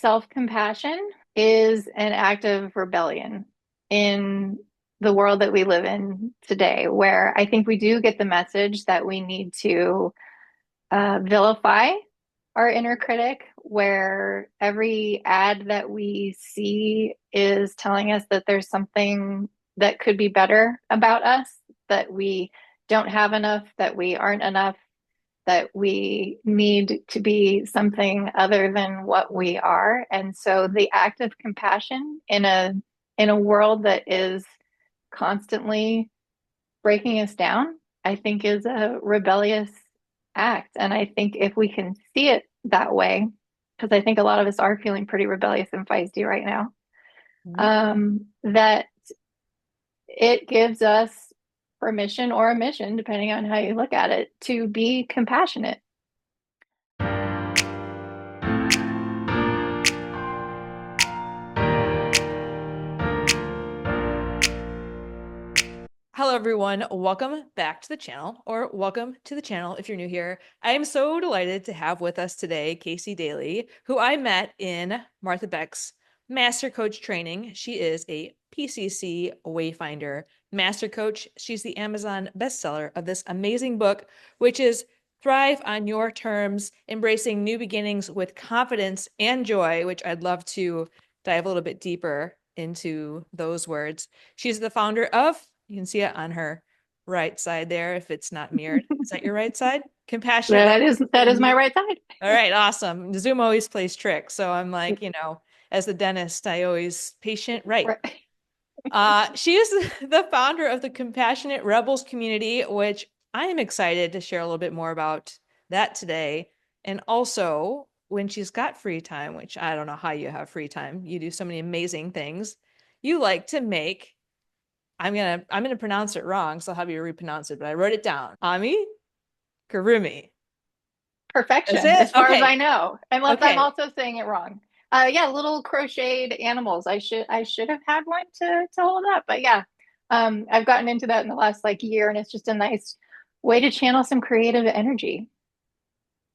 Self-compassion is an act of rebellion in the world that we live in today, where I think we do get the message that we need to vilify our inner critic, where every ad that we see is telling us that there's something that could be better about us, that we don't have enough, that we aren't enough, that we need to be something other than what we are. And so the act of compassion in a world that is constantly breaking us down, I think is a rebellious act. And I think if we can see it that way, because I think a lot of us are feeling pretty rebellious and feisty right now, Mhm. that it gives us permission or a mission, depending on how you look at it, to be compassionate. Hello, everyone. Welcome back to the channel, or welcome to the channel if you're new here. I am so delighted to have with us today Casey Daly, who I met in Martha Beck's Master Coach training. She is a PCC Wayfinder Master Coach. She's the Amazon bestseller of this amazing book, which is Thrive on Your Terms, Embracing New Beginnings with Confidence and Joy, which I'd love to dive a little bit deeper into those words. She's the founder of, you can see it on her right side there if it's not mirrored. Is that your right side? Compassionate That is my Rebels. right side. All right, awesome. Zoom always plays tricks. So I'm like, as the dentist, I always patient right. Right. She is the founder of the Compassionate Rebels community, which I am excited to share a little bit more about that today. And also, when she's got free time, which I don't know how you have free time, you do so many amazing things. You like to make, I'm gonna pronounce it wrong, so I'll have you repronounce it, but I wrote it down. Amigurumi. That's Perfection, it? as far as I Okay. know, unless I'm Okay. also saying it wrong. Yeah, little crocheted animals. I should have had one to hold up, but yeah, I've gotten into that in the last like year, and it's just a nice way to channel some creative energy.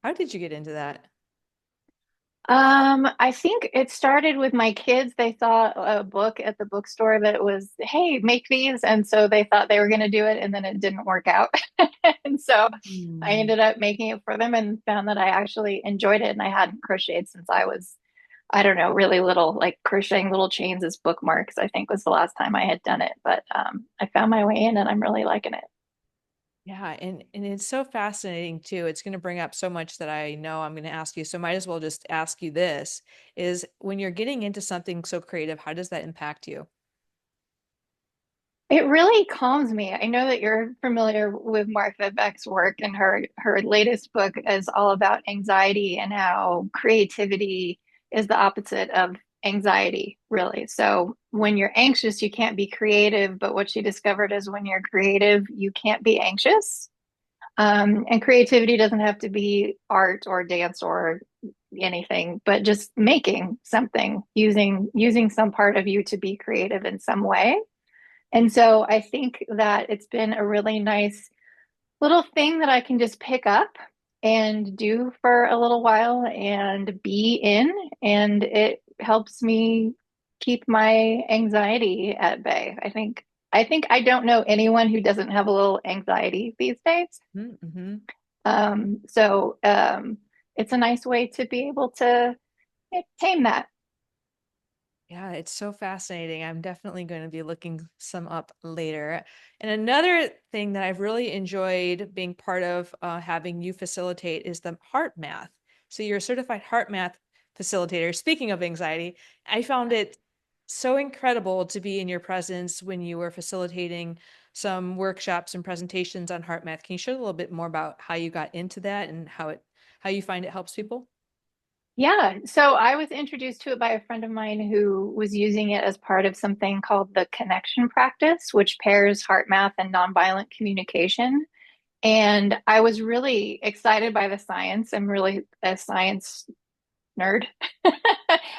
How did you get into that? I think it started with my kids. They saw a book at the bookstore that was, hey, make these. And so they thought they were going to do it, and then it didn't work out. And so I Hmm. ended up making it for them and found that I actually enjoyed it. And I hadn't crocheted since I was, I don't know, really little, like crocheting little chains as bookmarks, I think was the last time I had done it. But I found my way in and I'm really liking it. Yeah, and it's so fascinating too. It's going to bring up so much that I know I'm going to ask you. So might as well just ask you this is when you're getting into something so creative, how does that impact you? It really calms me. I know that you're familiar with Martha Beck's work, and her latest book is all about anxiety and how creativity is the opposite of anxiety, really. So when you're anxious, you can't be creative, but what she discovered is when you're creative, you can't be anxious. And creativity doesn't have to be art or dance or anything, but just making something, using some part of you to be creative in some way. And so I think that it's been a really nice little thing that I can just pick up and do for a little while and be in, and it helps me keep my anxiety at bay. I think I don't know anyone who doesn't have a little anxiety these days. Mm-hmm. So it's a nice way to be able to tame that. Yeah, it's so fascinating. I'm definitely going to be looking some up later. And another thing that I've really enjoyed being part of having you facilitate is the heart math. So you're a certified heart math facilitator. Speaking of anxiety, I found it so incredible to be in your presence when you were facilitating some workshops and presentations on heart math. Can you share a little bit more about how you got into that and how you find it helps people? Yeah, so I was introduced to it by a friend of mine who was using it as part of something called the connection practice, which pairs heart math and nonviolent communication. And I was really excited by the science. I'm really a science nerd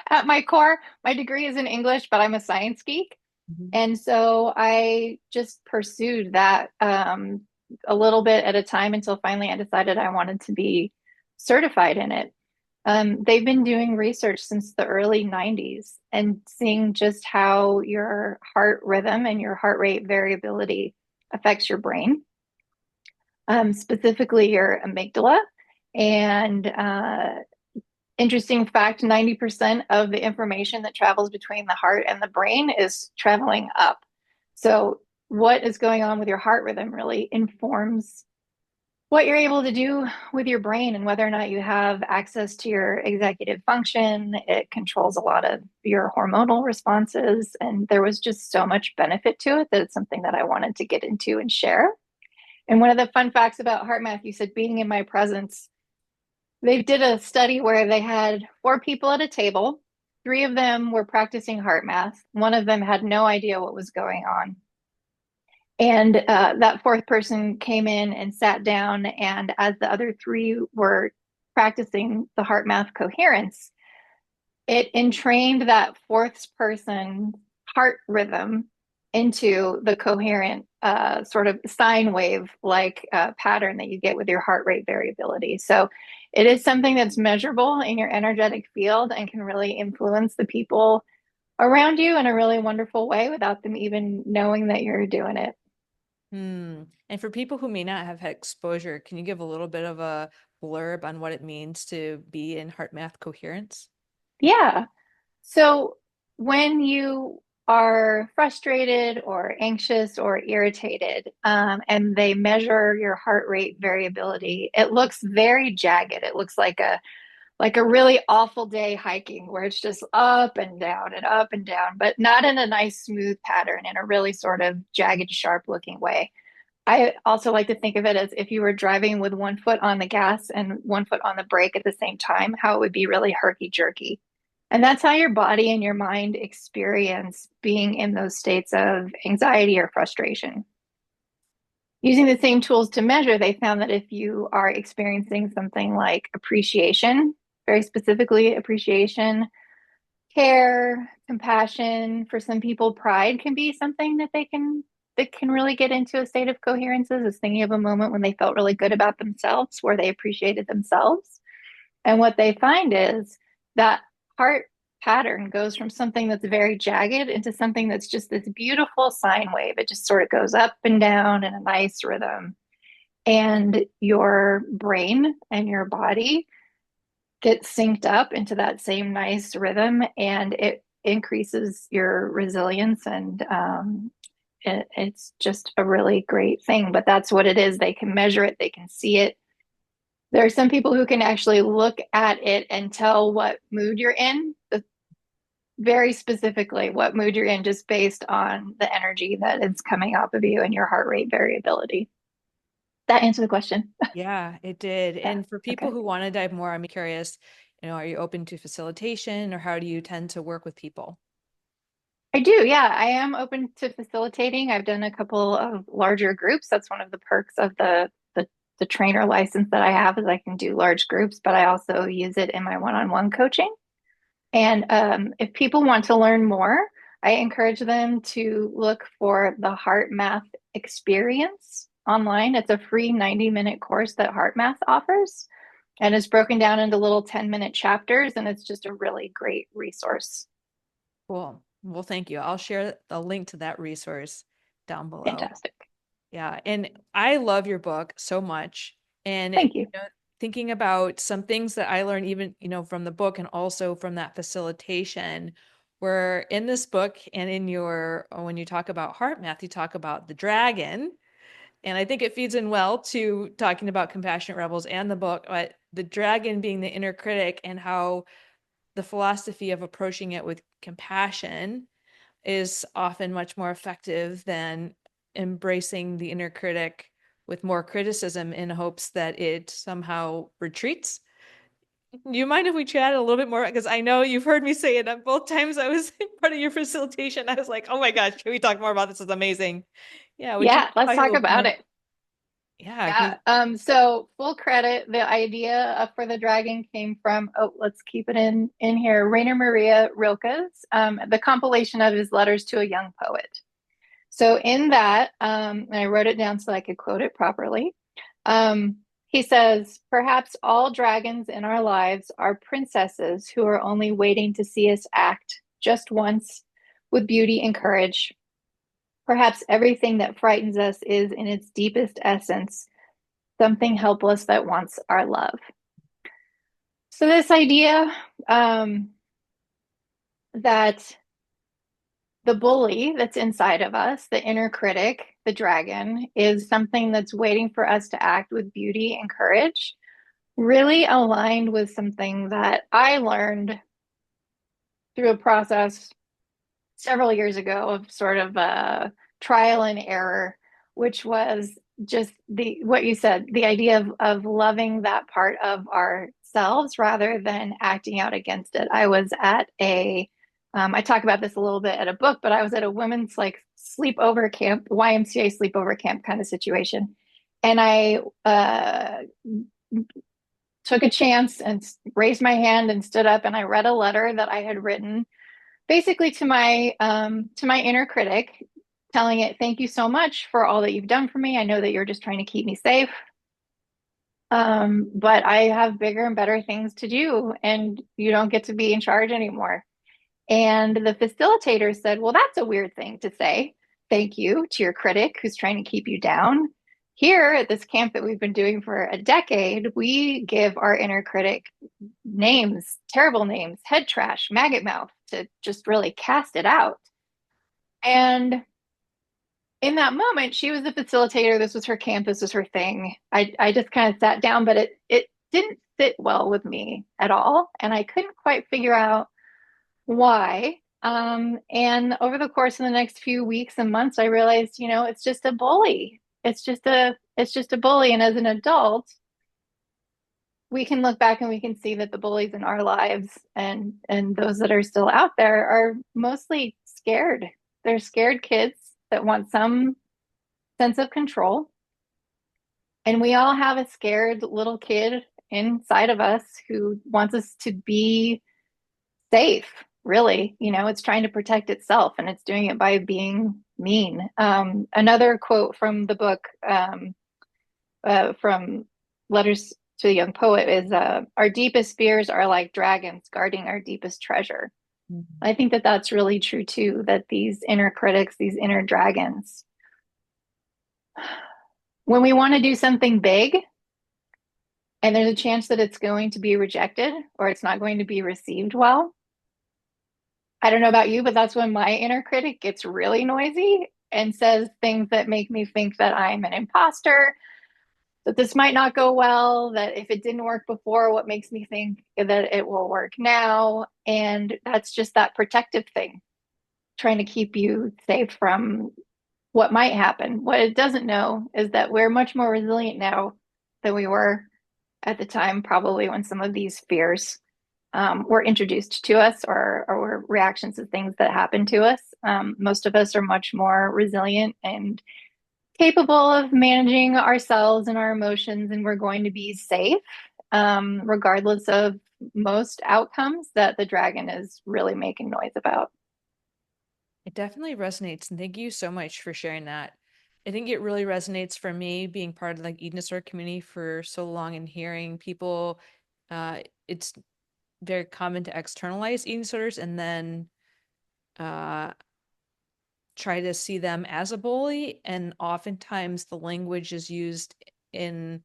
at my core. My degree is in English, but I'm a science geek. Mhm. And so I just pursued that a little bit at a time until finally I decided I wanted to be certified in it. They've been doing research since the early 90s and seeing just how your heart rhythm and your heart rate variability affects your brain, specifically your amygdala. And interesting fact, 90% of the information that travels between the heart and the brain is traveling up. So, what is going on with your heart rhythm really informs what you're able to do with your brain and whether or not you have access to your executive function. It controls a lot of your hormonal responses. And there was just so much benefit to it that it's something that I wanted to get into and share. And one of the fun facts about heart math, you said being in my presence, they did a study where they had four people at a table. Three of them were practicing heart math. One of them had no idea what was going on. And that fourth person came in and sat down. And as the other three were practicing the heart math coherence, it entrained that fourth person heart rhythm into the coherent sort of sine wave like pattern that you get with your heart rate variability. So it is something that's measurable in your energetic field and can really influence the people around you in a really wonderful way without them even knowing that you're doing it. And for people who may not have had exposure, can you give a little bit of a blurb on what it means to be in heart math coherence? Yeah. So when you are frustrated or anxious or irritated, and they measure your heart rate variability, it looks very jagged. It looks like a really awful day hiking where it's just up and down, but not in a nice smooth pattern, in a really sort of jagged, sharp looking way. I also like to think of it as if you were driving with one foot on the gas and one foot on the brake at the same time, how it would be really herky jerky. And that's how your body and your mind experience being in those states of anxiety or frustration. Using the same tools to measure, they found that if you are experiencing something like appreciation, very specifically appreciation, care, compassion, for some people, pride can be something that can really get into a state of coherence, is thinking of a moment when they felt really good about themselves, where they appreciated themselves. And what they find is that heart pattern goes from something that's very jagged into something that's just this beautiful sine wave. It just sort of goes up and down in a nice rhythm. And your brain and your body get synced up into that same nice rhythm, and it increases your resilience. And it's just a really great thing. But that's what it is. They can measure it, they can see it. There are some people who can actually look at it and tell what mood you're in, very specifically what mood you're in, just based on the energy that is coming off of you and your heart rate variability. That answer the question? Yeah, it did. Yeah. And for people Okay. who want to dive more, I'm curious, are you open to facilitation or how do you tend to work with people? I do. Yeah. I am open to facilitating. I've done a couple of larger groups. That's one of the perks of the trainer license that I have, is I can do large groups, but I also use it in my one-on-one coaching. And if people want to learn more, I encourage them to look for the Heart Math Experience online. It's a free 90-minute course that Heart Math offers, and it's broken down into little 10-minute chapters, and it's just a really great resource. Cool. Well, thank you. I'll share a link to that resource down below. Fantastic. Yeah, and I love your book so much. And Thank you. thinking about some things that I learned even, from the book and also from that facilitation, where in this book and in your when you talk about heart math, you talk about the dragon. And I think it feeds in well to talking about Compassionate Rebels and the book, but the dragon being the inner critic and how the philosophy of approaching it with compassion is often much more effective than embracing the inner critic with more criticism in hopes that it somehow retreats. Do you mind if we chat a little bit more? Because I know you've heard me say it both times I was part of your facilitation. I was like, oh my gosh, can we talk more about this? Is amazing. Yeah, would you Yeah, let's talk a talk little bit about more? it. Yeah, Yeah. So full credit, the idea for the dragon came from, oh, let's keep it in here, Rainer Maria Rilke's, the compilation of his letters to a young poet. So in that, and I wrote it down so I could quote it properly. He says, perhaps all dragons in our lives are princesses who are only waiting to see us act just once with beauty and courage. Perhaps everything that frightens us is, in its deepest essence, something helpless that wants our love. So, this idea that the bully that's inside of us, the inner critic, the dragon, is something that's waiting for us to act with beauty and courage, really aligned with something that I learned through a process several years ago of sort of a trial and error, which was just the what you said, the idea of loving that part of ourselves rather than acting out against it. I was at I talk about this a little bit at a book, but I was at a women's like sleepover camp, YMCA sleepover camp kind of situation. And I took a chance and raised my hand and stood up and I read a letter that I had written basically to my inner critic, telling it, thank you so much for all that you've done for me. I know that you're just trying to keep me safe. But I have bigger and better things to do, and you don't get to be in charge anymore. And the facilitator said, well, that's a weird thing to say. Thank you to your critic who's trying to keep you down. Here at this camp that we've been doing for a decade, we give our inner critic names, terrible names, head trash, maggot mouth, to just really cast it out. And in that moment, she was the facilitator. This was her camp. This was her thing. I just kind of sat down, but it didn't sit well with me at all. And I couldn't quite figure out why. And over the course of the next few weeks and months, I realized, it's just a bully. It's just a bully. And as an adult, we can look back and we can see that the bullies in our lives and those that are still out there are mostly scared. They're scared kids that want some sense of control. And we all have a scared little kid inside of us who wants us to be safe, really. It's trying to protect itself and it's doing it by being mean. Another quote from the book, from Letters to a Young Poet, is our deepest fears are like dragons guarding our deepest treasure. I think that that's really true too, that these inner critics, these inner dragons, when we want to do something big and there's a chance that it's going to be rejected or it's not going to be received well, I don't know about you, but that's when my inner critic gets really noisy and says things that make me think that I'm an imposter, that this might not go well, that if it didn't work before, what makes me think that it will work now? And that's just that protective thing, trying to keep you safe from what might happen. What it doesn't know is that we're much more resilient now than we were at the time, probably when some of these fears were introduced to us or were reactions to things that happened to us. Most of us are much more resilient and capable of managing ourselves and our emotions, and we're going to be safe, regardless of most outcomes that the dragon is really making noise about. It definitely resonates, and thank you so much for sharing that. I think it really resonates for me being part of like eating disorder community for so long and hearing people. It's very common to externalize eating disorders and then uh, try to see them as a bully. And oftentimes the language is used in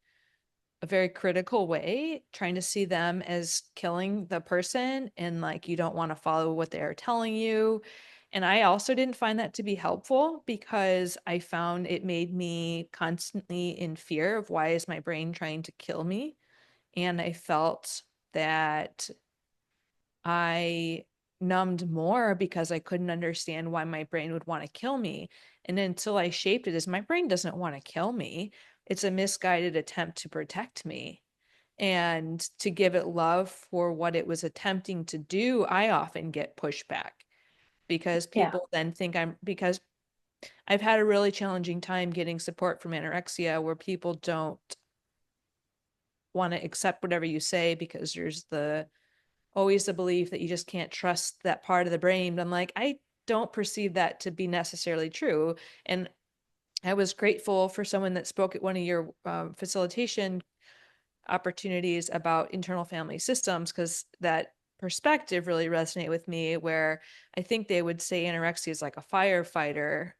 a very critical way, trying to see them as killing the person and like you don't want to follow what they're telling you. And I also didn't find that to be helpful because I found it made me constantly in fear of why is my brain trying to kill me? And I felt that I numbed more because I couldn't understand why my brain would want to kill me. And until I shaped it as my brain doesn't want to kill me, it's a misguided attempt to protect me. And to give it love for what it was attempting to do, I often get pushback because Yeah. people then think because I've had a really challenging time getting support from anorexia where people don't want to accept whatever you say because there's always the belief that you just can't trust that part of the brain. But I'm like, I don't perceive that to be necessarily true. And I was grateful for someone that spoke at one of your facilitation opportunities about internal family systems, because that perspective really resonated with me, where I think they would say anorexia is like a firefighter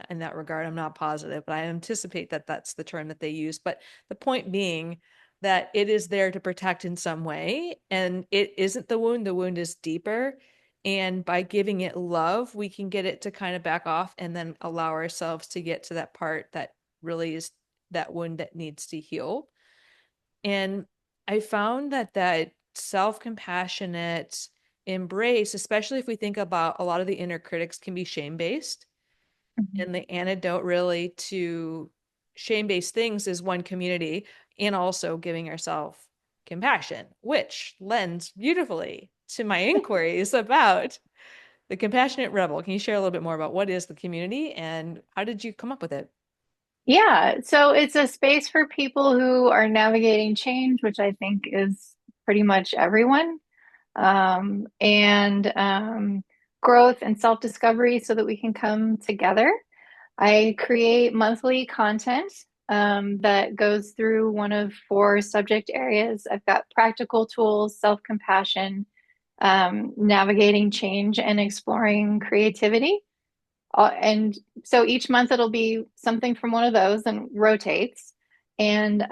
in that regard. I'm not positive, but I anticipate that that's the term that they use. But the point being that it is there to protect in some way, and it isn't the wound is deeper. And by giving it love, we can get it to kind of back off and then allow ourselves to get to that part that really is that wound that needs to heal. And I found that self-compassionate embrace, especially if we think about a lot of the inner critics can be shame-based. Mhm. And the antidote really to shame-based things is one, community, and also giving ourselves compassion, which lends beautifully to my inquiries about the Compassionate Rebel. Can you share a little bit more about what is the community and how did you come up with it? Yeah, so it's a space for people who are navigating change, which I think is pretty much everyone, and growth and self-discovery so that we can come together. I create monthly content that goes through one of four subject areas. I've got practical tools, self-compassion, navigating change, and exploring creativity. And so each month it'll be something from one of those and rotates. And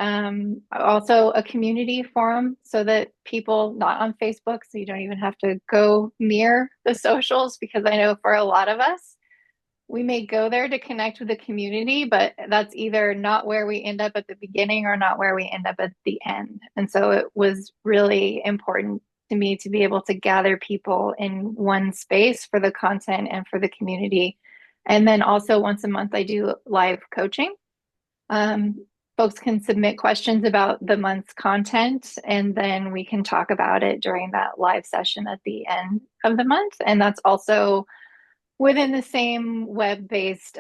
also a community forum so that people, not on Facebook, so you don't even have to go near the socials, because I know for a lot of us, we may go there to connect with the community, but that's either not where we end up at the beginning or not where we end up at the end. And so it was really important to me to be able to gather people in one space for the content and for the community. And then also once a month, I do live coaching. Um, Folks can submit questions about the month's content, and then we can talk about it during that live session at the end of the month. And that's also within the same web-based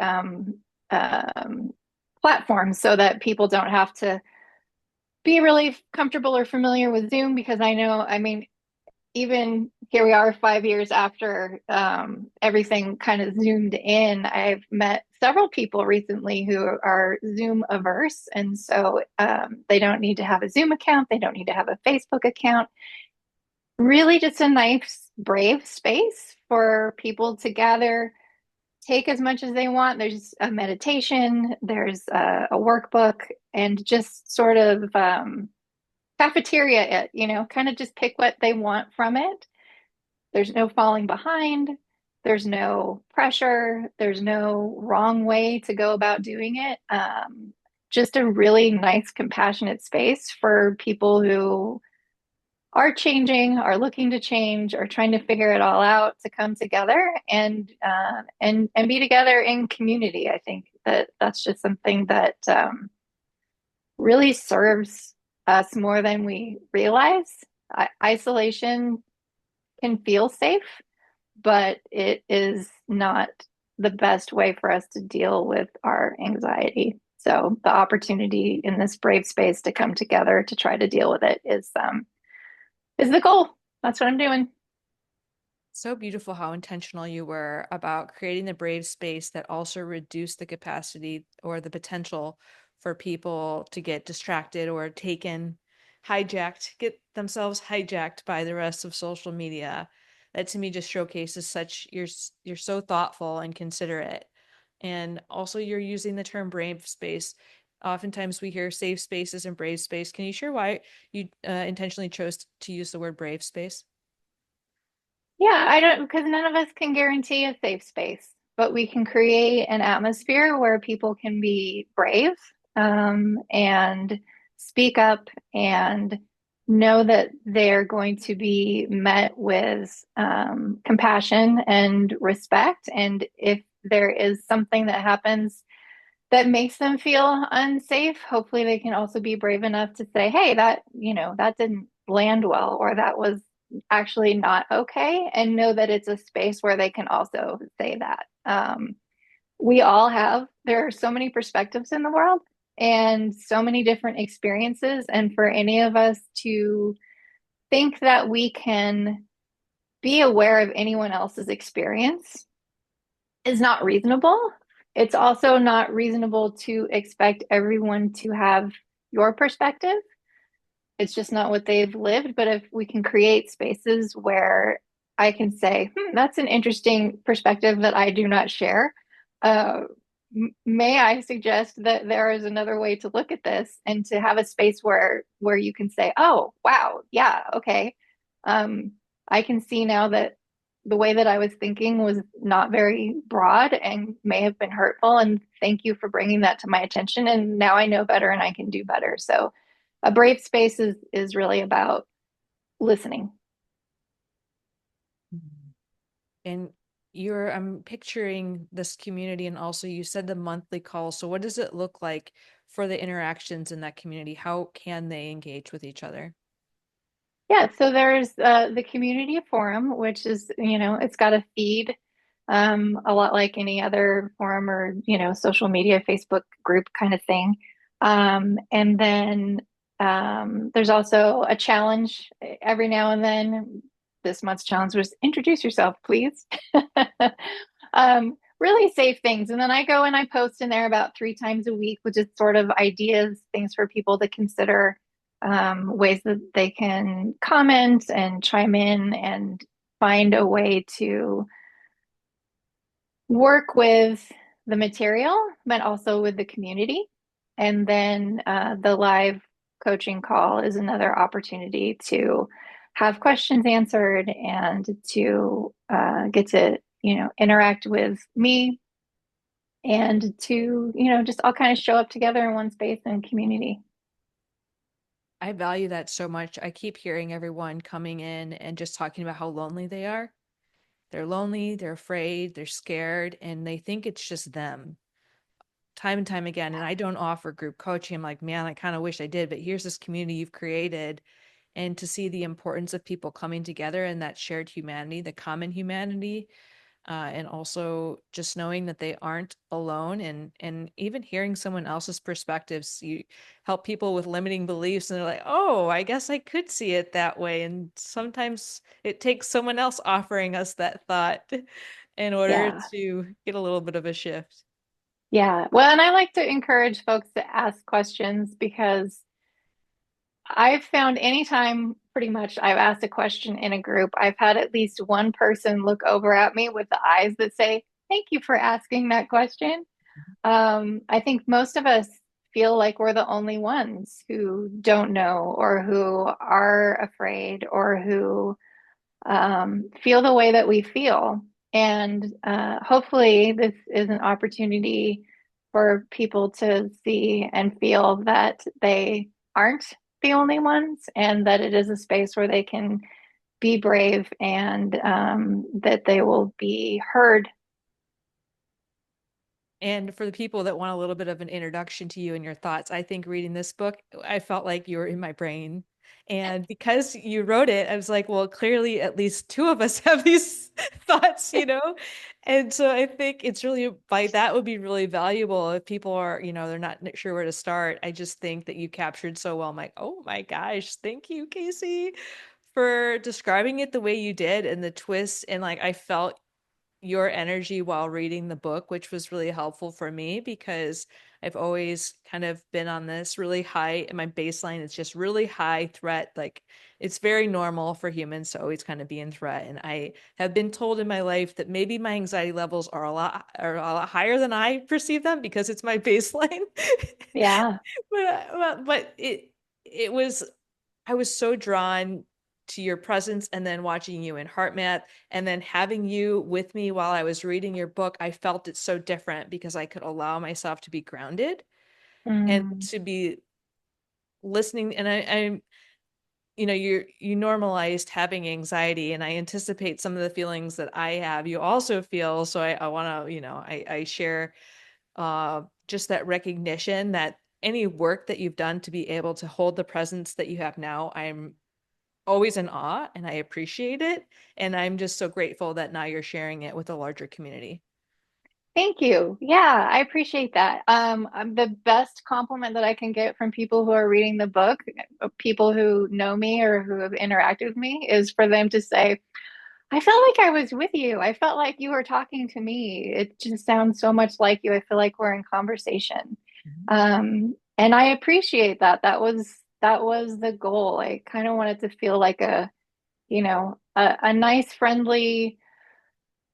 platform so that people don't have to be really comfortable or familiar with Zoom, because I know, I mean, even here we are 5 years after everything kind of zoomed in. I've met several people recently who are Zoom averse. And so they don't need to have a Zoom account, they don't need to have a Facebook account. Really, just a nice, brave space for people to gather, take as much as they want. There's a meditation, there's a workbook, and just sort of cafeteria it, kind of just pick what they want from it. There's no falling behind, there's no pressure, there's no wrong way to go about doing it. Just a really nice, compassionate space for people who are changing, are looking to change, are trying to figure it all out, to come together and be together in community. I think that that's just something that really serves us more than we realize. Isolation can feel safe, but it is not the best way for us to deal with our anxiety. So the opportunity in this brave space to come together to try to deal with it is the goal. That's what I'm doing. So beautiful how intentional you were about creating the brave space that also reduced the capacity or the potential for people to get distracted or taken, hijacked, get themselves hijacked by the rest of social media. That to me just showcases such you're so thoughtful and considerate. And also you're using the term brave space. Oftentimes we hear safe spaces and brave space. Can you share why you intentionally chose to use the word brave space? Yeah, I don't, because none of us can guarantee a safe space, but we can create an atmosphere where people can be brave, and speak up and know that they're going to be met with compassion and respect. And if there is something that happens that makes them feel unsafe, hopefully they can also be brave enough to say, hey, that didn't land well, or that was actually not okay, and know that it's a space where they can also say that. There are so many perspectives in the world and so many different experiences. And for any of us to think that we can be aware of anyone else's experience is not reasonable. It's also not reasonable to expect everyone to have your perspective. it's just not what they've lived. But if we can create spaces where I can say, that's an interesting perspective that I do not share. Uh, may I suggest that there is another way to look at this and to have a space where you can say, oh, wow, yeah, okay. Um, I can see now that the way that I was thinking was not very broad and may have been hurtful. And thank you for bringing that to my attention. And now I know better and I can do better. So a brave space is really about listening. And I'm picturing this community, and also you said the monthly call. So what does it look like for the interactions in that community? How can they engage with each other? Yeah, so there's the community forum, which is, it's got a feed, a lot like any other forum or, social media, Facebook group kind of thing. And then there's also a challenge every now and then. This month's challenge was introduce yourself, please. Really safe things. And then I go and I post in there about 3 times a week, which is sort of ideas, things for people to consider, ways that they can comment and chime in and find a way to work with the material, but also with the community. And then the live coaching call is another opportunity to have questions answered and to get to, interact with me and to, just all kind of show up together in one space and community. I value that so much. I keep hearing everyone coming in and just talking about how lonely they are. They're lonely, they're afraid, they're scared, and they think it's just them time and time again. And I don't offer group coaching. I'm like, man, I kind of wish I did, but here's this community you've created. And to see the importance of people coming together and that shared humanity, the common humanity, and also just knowing that they aren't alone, and even hearing someone else's perspectives. You help people with limiting beliefs and they're like, oh, I guess I could see it that way. And sometimes it takes someone else offering us that thought in order Yeah. to get a little bit of a shift. Yeah. Well, and I like to encourage folks to ask questions because I've found anytime pretty much I've asked a question in a group, I've had at least one person look over at me with the eyes that say, thank you for asking that question. I think most of us feel like we're the only ones who don't know or who are afraid or who feel the way that we feel. And hopefully, this is an opportunity for people to see and feel that they aren't the only ones and that it is a space where they can be brave and that they will be heard. And for the people that want a little bit of an introduction to you and your thoughts, I think reading this book, I felt like you were in my brain. And because you wrote it, I was like, well, clearly at least two of us have these thoughts. And so I think it's really, like, that would be really valuable if people are, they're not sure where to start. I just think that you captured so well. I'm like, oh my gosh, thank you, Casey, for describing it the way you did and the twist. And like, I felt your energy while reading the book, which was really helpful for me because I've always kind of been on this really high, and my baseline is just really high threat. Like, it's very normal for humans to always kind of be in threat. And I have been told in my life that maybe my anxiety levels are a lot higher than I perceive them because it's my baseline. Yeah. But it was, I was so drawn to your presence, and then watching you in HeartMath and then having you with me while I was reading your book. I felt it so different because I could allow myself to be grounded and Mm. to be listening. And I'm, you normalized having anxiety, and I anticipate some of the feelings that I have, you also feel. So I want to, I share just that recognition that any work that you've done to be able to hold the presence that you have now, I'm always in awe and I appreciate it. And I'm just so grateful that now you're sharing it with a larger community. Thank you. Yeah, I appreciate that. The best compliment that I can get from people who are reading the book, people who know me or who have interacted with me, is for them to say, I felt like I was with you. I felt like you were talking to me. It just sounds so much like you. I feel like we're in conversation. And I appreciate that. that was the goal. I kind of wanted to feel like a nice, friendly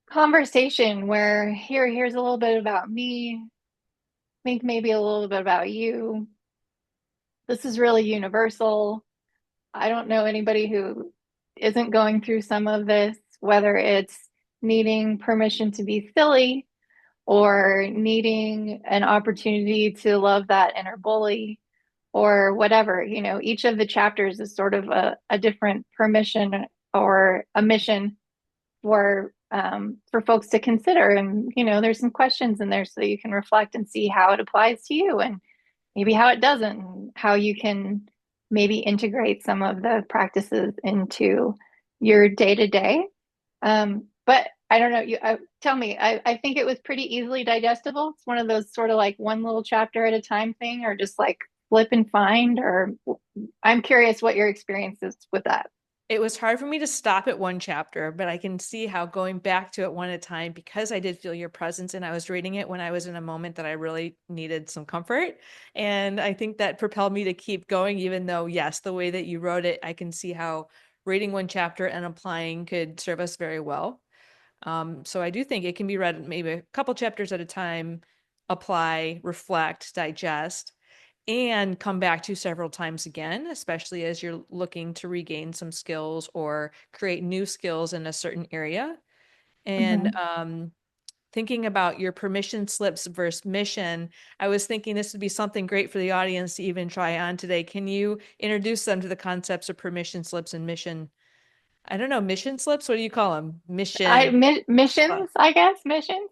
conversation where here's a little bit about me, think maybe a little bit about you. This is really universal. I don't know anybody who isn't going through some of this, whether it's needing permission to be silly or needing an opportunity to love that inner bully or whatever. Each of the chapters is sort of a different permission or a mission for folks to consider. And there's some questions in there so that you can reflect and see how it applies to you and maybe how it doesn't, and how you can maybe integrate some of the practices into your day to day. But I don't know. Tell me. I think it was pretty easily digestible. It's one of those sort of like one little chapter at a time thing, or just like flip and find. Or I'm curious what your experience is with that. It was hard for me to stop at one chapter, but I can see how going back to it one at a time, because I did feel your presence and I was reading it when I was in a moment that I really needed some comfort. And I think that propelled me to keep going, even though, yes, the way that you wrote it, I can see how reading one chapter and applying could serve us very well. So I do think it can be read maybe a couple chapters at a time, apply, reflect, digest, and come back to several times again, especially as you're looking to regain some skills or create new skills in a certain area. And Mhm. thinking about your permission slips versus mission, I was thinking this would be something great for the audience to even try on today. Can you introduce them to the concepts of permission slips and mission? I don't know, mission slips? What do you call them? Mission. Missions, I guess, missions.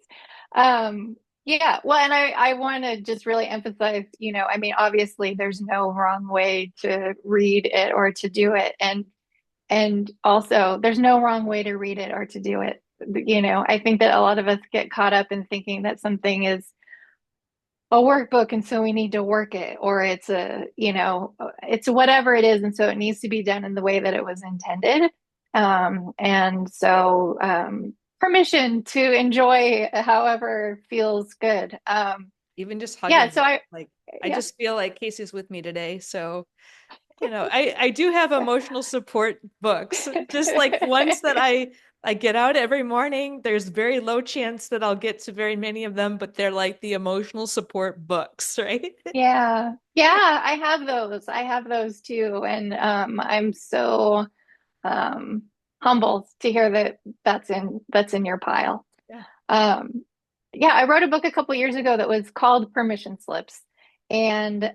Yeah, well, and I want to just really emphasize, I mean, obviously there's no wrong way to read it or to do it. And also there's no wrong way to read it or to do it. I think that a lot of us get caught up in thinking that something is a workbook and so we need to work it, or it's whatever it is and so it needs to be done in the way that it was intended. And so permission to enjoy however feels good. Even just Yeah, hugging so it. Like, I yeah. just feel like Casey's with me today. So, I do have emotional support books, just like ones that I get out every morning. There's very low chance that I'll get to very many of them, but they're like the emotional support books, right? Yeah, I have those too. And I'm so um humbled to hear that that's in your pile. Yeah. Um, yeah, I wrote a book a couple years ago that was called Permission Slips. And it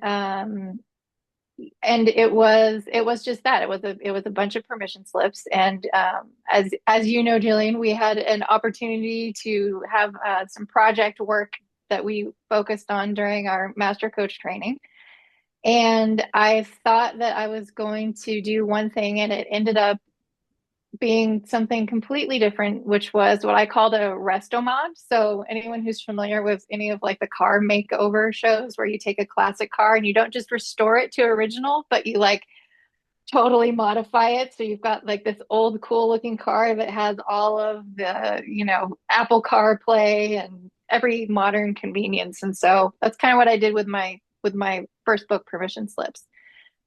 was just that. It was a bunch of permission slips. And as you know, Jillian, we had an opportunity to have some project work that we focused on during our master coach training. And I thought that I was going to do one thing, and it ended up being something completely different, which was what I called a resto mod. So anyone who's familiar with any of like the car makeover shows where you take a classic car and you don't just restore it to original, but you like totally modify it. So you've got like this old cool looking car that has all of the, Apple CarPlay and every modern convenience. And so that's kind of what I did with my first book, Permission Slips.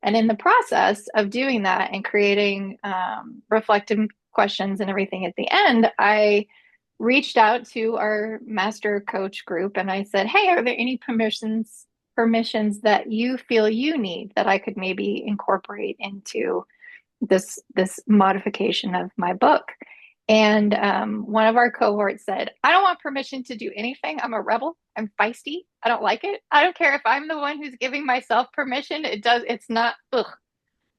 And in the process of doing that and creating reflective questions and everything at the end, I reached out to our master coach group and I said, "Hey, are there any permissions that you feel you need that I could maybe incorporate into this modification of my book?" And one of our cohorts said, "I don't want permission to do anything. I'm a rebel. I'm feisty. I don't like it. I don't care if I'm the one who's giving myself permission. It's not, ugh."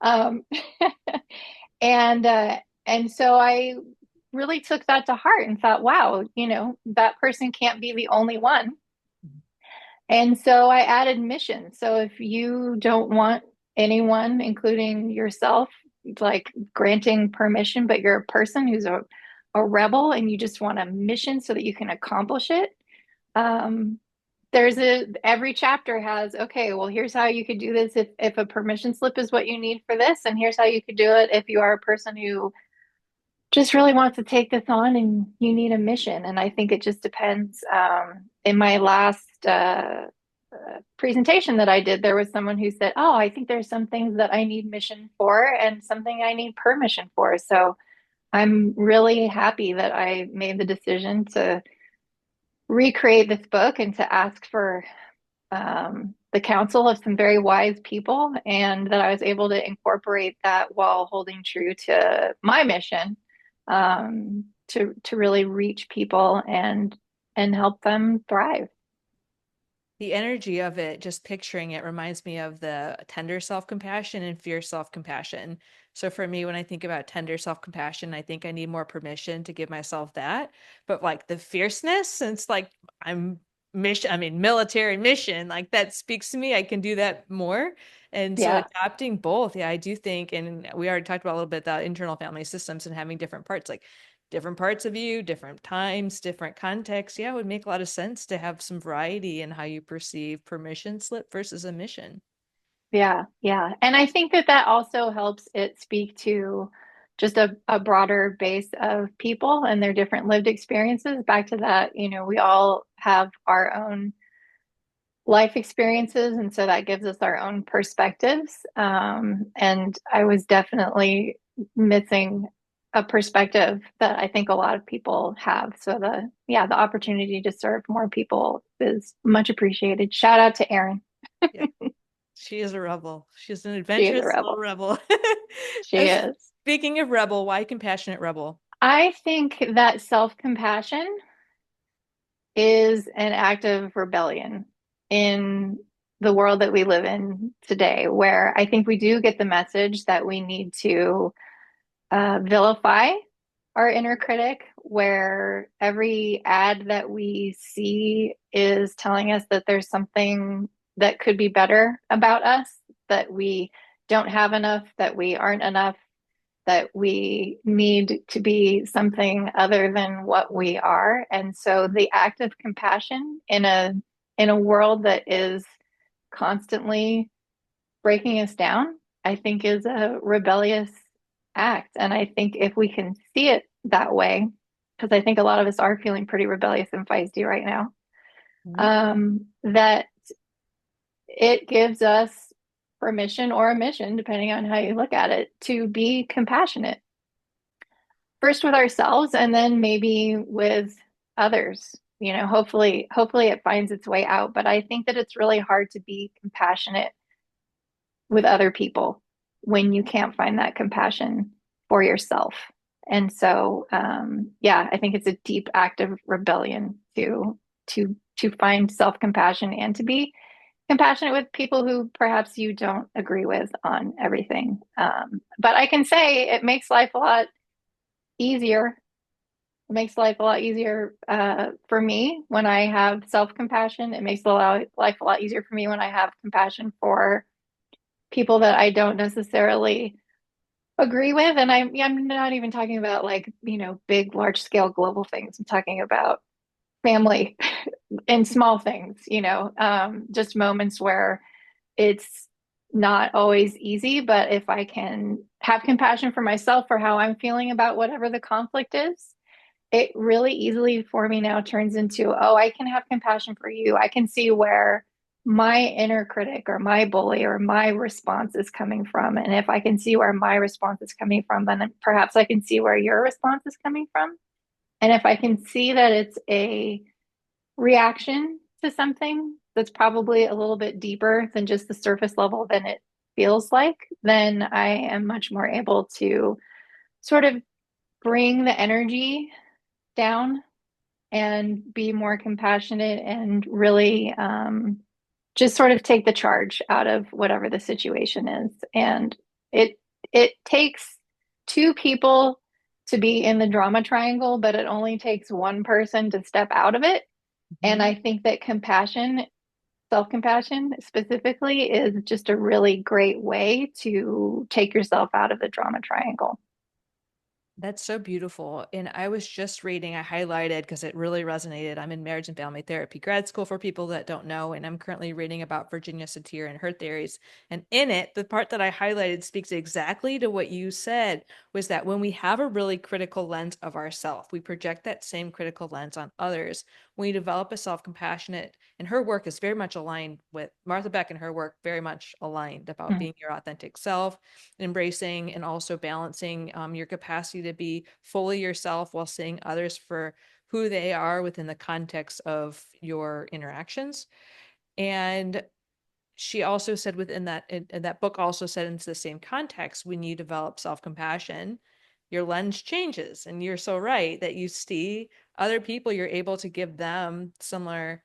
Um, and so I really took that to heart and thought, wow, that person can't be the only one. And so I added mission. So if you don't want anyone, including yourself, like granting permission, but you're a person who's a rebel and you just want a mission so that you can accomplish it, um, every chapter has, okay, well, here's how you could do this if a permission slip is what you need for this, and here's how you could do it if you are a person who just really wants to take this on and you need a mission. And I think it just depends. In my last presentation that I did, there was someone who said, "Oh, I think there's some things that I need mission for and something I need permission for." So I'm really happy that I made the decision to recreate this book and to ask for the counsel of some very wise people, and that I was able to incorporate that while holding true to my mission, to really reach people and help them thrive. The energy of it, just picturing it, reminds me of the tender self-compassion and fierce self-compassion. So for me, when I think about tender self-compassion, I think I need more permission to give myself that. But like the fierceness, since like I'm military mission, like that speaks to me. I can do that more. And so Yeah. adopting both, yeah, I do think, and we already talked about a little bit the internal family systems and having different parts, like different parts of you, different times, different contexts. Yeah, it would make a lot of sense to have some variety in how you perceive permission slip versus a mission. Yeah, yeah. And I think that that also helps it speak to just a broader base of people and their different lived experiences. Back to that, we all have our own life experiences, and so that gives us our own perspectives. And I was definitely missing a perspective that I think a lot of people have. So the opportunity to serve more people is much appreciated. Shout out to Erin. Yeah, she is a rebel. She's an She is a adventurous little rebel. rebel. She is. Speaking of rebel, why compassionate rebel? I think that self-compassion is an act of rebellion in the world that we live in today, where I think we do get the message that we need to vilify our inner critic, where every ad that we see is telling us that there's something that could be better about us, that we don't have enough, that we aren't enough, that we need to be something other than what we are. And so the act of compassion in a world that is constantly breaking us down, I think is a rebellious act. And I think if we can see it that way, because I think a lot of us are feeling pretty rebellious and feisty right now, Mhm. that it gives us permission or a mission, depending on how you look at it, to be compassionate first with ourselves and then maybe with others. Hopefully it finds its way out, but I think that it's really hard to be compassionate with other people when you can't find that compassion for yourself. And so, yeah, I think it's a deep act of rebellion to find self-compassion and to be compassionate with people who perhaps you don't agree with on everything. But I can say it makes life a lot easier. It makes life a lot easier for me when I have self-compassion. It makes life a lot easier for me when I have compassion for people that I don't necessarily agree with. And I'm not even talking about like, big, large scale global things. I'm talking about family and small things, just moments where it's not always easy. But if I can have compassion for myself for how I'm feeling about whatever the conflict is, it really easily for me now turns into, oh, I can have compassion for you. I can see where my inner critic or my bully or my response is coming from. And if I can see where my response is coming from, then perhaps I can see where your response is coming from. And if I can see that it's a reaction to something that's probably a little bit deeper than just the surface level than it feels like, then I am much more able to sort of bring the energy down and be more compassionate and really just sort of take the charge out of whatever the situation is. And it it takes two people to be in the drama triangle, but it only takes one person to step out of it. And Mhm. I think that compassion, self-compassion specifically, is just a really great way to take yourself out of the drama triangle. That's so beautiful. And I was just reading, I highlighted because it really resonated. I'm in marriage and family therapy grad school for people that don't know, and I'm currently reading about Virginia Satir and her theories. And in it, the part that I highlighted speaks exactly to what you said, was that when we have a really critical lens of ourself, we project that same critical lens on others. When you develop a self-compassionate, and her work is very much aligned with Martha Beck, and her work very much aligned about Mhm. being your authentic self, embracing and also balancing your capacity to be fully yourself while seeing others for who they are within the context of your interactions. And she also said within that book also said into the same context, when you develop self-compassion, your lens changes. And you're so right that you see other people, you're able to give them similar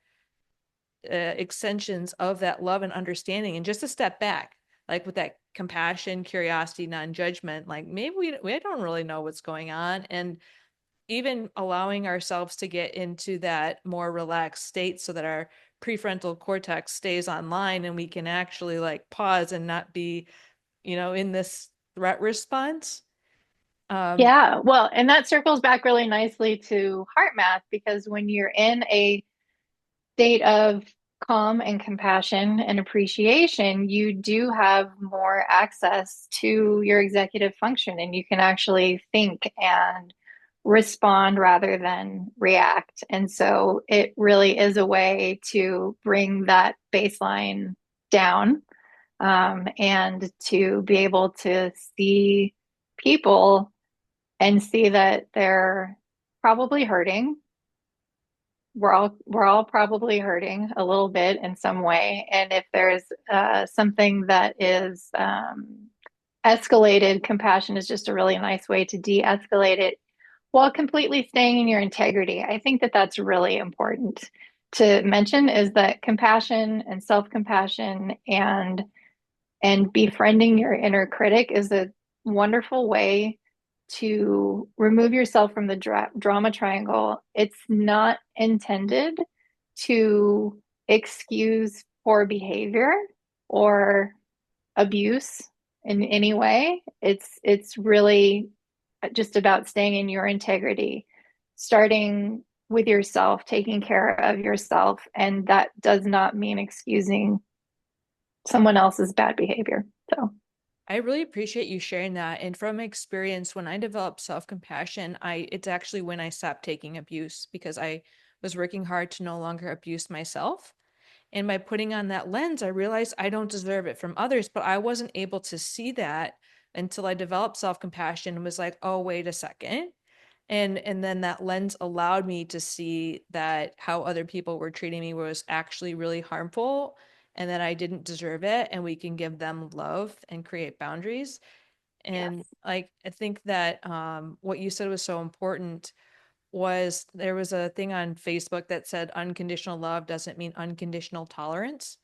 extensions of that love and understanding, and just a step back, like with that compassion, curiosity, non-judgment, like maybe we don't really know what's going on, and even allowing ourselves to get into that more relaxed state so that our prefrontal cortex stays online and we can actually like pause and not be, in this threat response. um Yeah, well, and that circles back really nicely to heart math because when you're in a state of calm and compassion and appreciation, you do have more access to your executive function and you can actually think and respond rather than react. And so it really is a way to bring that baseline down, and to be able to see people and see that they're probably hurting. We're all probably hurting a little bit in some way, and if there's something that is escalated, compassion is just a really nice way to de-escalate it while completely staying in your integrity. I think that that's really important to mention, is that compassion and self-compassion and befriending your inner critic is a wonderful way to remove yourself from the drama triangle. It's not intended to excuse poor behavior or abuse in any way. It's really just about staying in your integrity, starting with yourself, taking care of yourself, and that does not mean excusing someone else's bad behavior. So, I really appreciate you sharing that. And from experience, when I developed self-compassion, it's actually when I stopped taking abuse, because I was working hard to no longer abuse myself. And by putting on that lens, I realized I don't deserve it from others, but I wasn't able to see that until I developed self-compassion and was like, oh, wait a second. And then that lens allowed me to see that how other people were treating me was actually really harmful, and that I didn't deserve it, and we can give them love and create boundaries. And yes. like I think that what you said was so important. Was there was a thing on Facebook that said unconditional love doesn't mean unconditional tolerance.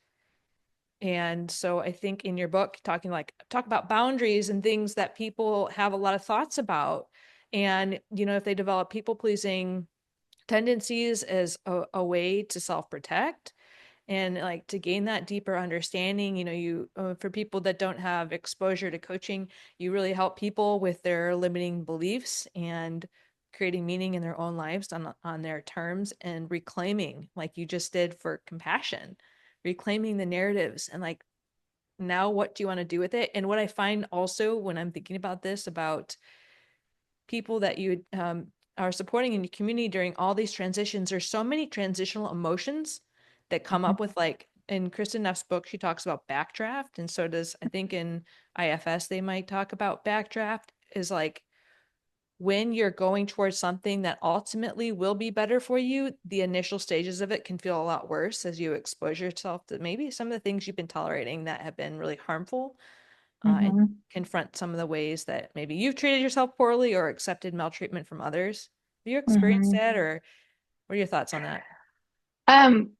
And so I think in your book, talk about boundaries and things that people have a lot of thoughts about. And, if they develop people pleasing tendencies as a way to self protect, and like to gain that deeper understanding, for people that don't have exposure to coaching, you really help people with their limiting beliefs and creating meaning in their own lives on their terms, and reclaiming, like you just did for compassion, reclaiming the narratives, and like, now what do you want to do with it? And what I find also when I'm thinking about this, about people that you are supporting in your community during all these transitions, there's so many transitional emotions that come Mhm. up with, like in Kristen Neff's book, she talks about backdraft. And so does, I think in IFS, they might talk about backdraft, is like when you're going towards something that ultimately will be better for you, the initial stages of it can feel a lot worse as you expose yourself to maybe some of the things you've been tolerating that have been really harmful, and Mhm. confront some of the ways that maybe you've treated yourself poorly or accepted maltreatment from others. Have you experienced Mhm. that, or what are your thoughts on that?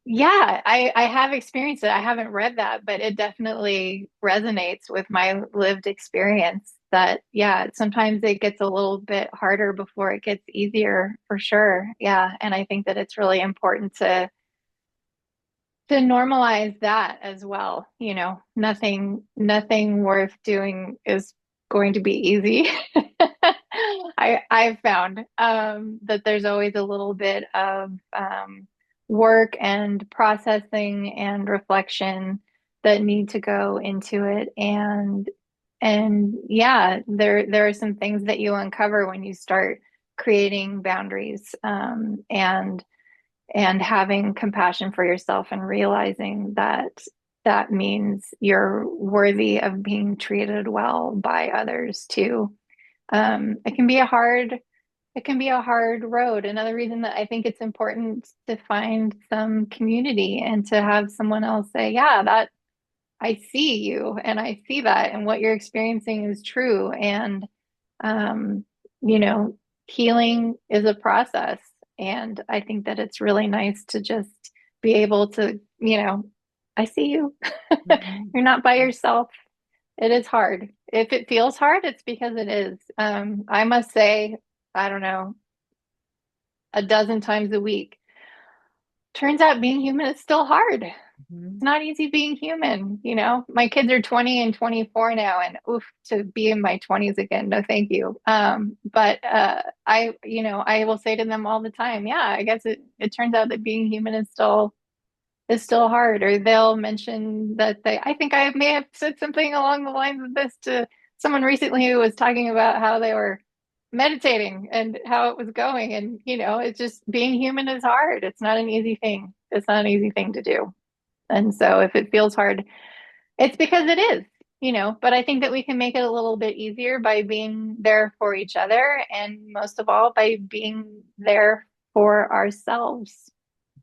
Yeah, I have experienced it. I haven't read that, but it definitely resonates with my lived experience that, yeah, sometimes it gets a little bit harder before it gets easier for sure. Yeah. And I think that it's really important to normalize that as well. Nothing worth doing is going to be easy. I've found that there's always a little bit of work and processing and reflection that need to go into it. And yeah, there are some things that you uncover when you start creating boundaries, and having compassion for yourself and realizing that that means you're worthy of being treated well by others too. It can be a hard road. Another reason that I think it's important to find some community and to have someone else say, yeah, that I see you and I see that and what you're experiencing is true. And um, you know, healing is a process. And I think that it's really nice to just be able to, I see you. Mhm. You're not by yourself. It is hard. If it feels hard, it's because it is. I must say, I don't know, a dozen times a week. Turns out being human is still hard. It's Mhm. not easy being human. My kids are 20 and 24 now, and oof, to be in my 20s again, no thank you. But I will say to them all the time, yeah, I guess it turns out that being human is still hard. Or they'll mention that I think I may have said something along the lines of this to someone recently who was talking about how they were meditating and how it was going. And, it's just being human is hard. It's not an easy thing. It's not an easy thing to do. And so if it feels hard, it's because it is, but I think that we can make it a little bit easier by being there for each other. And most of all, by being there for ourselves.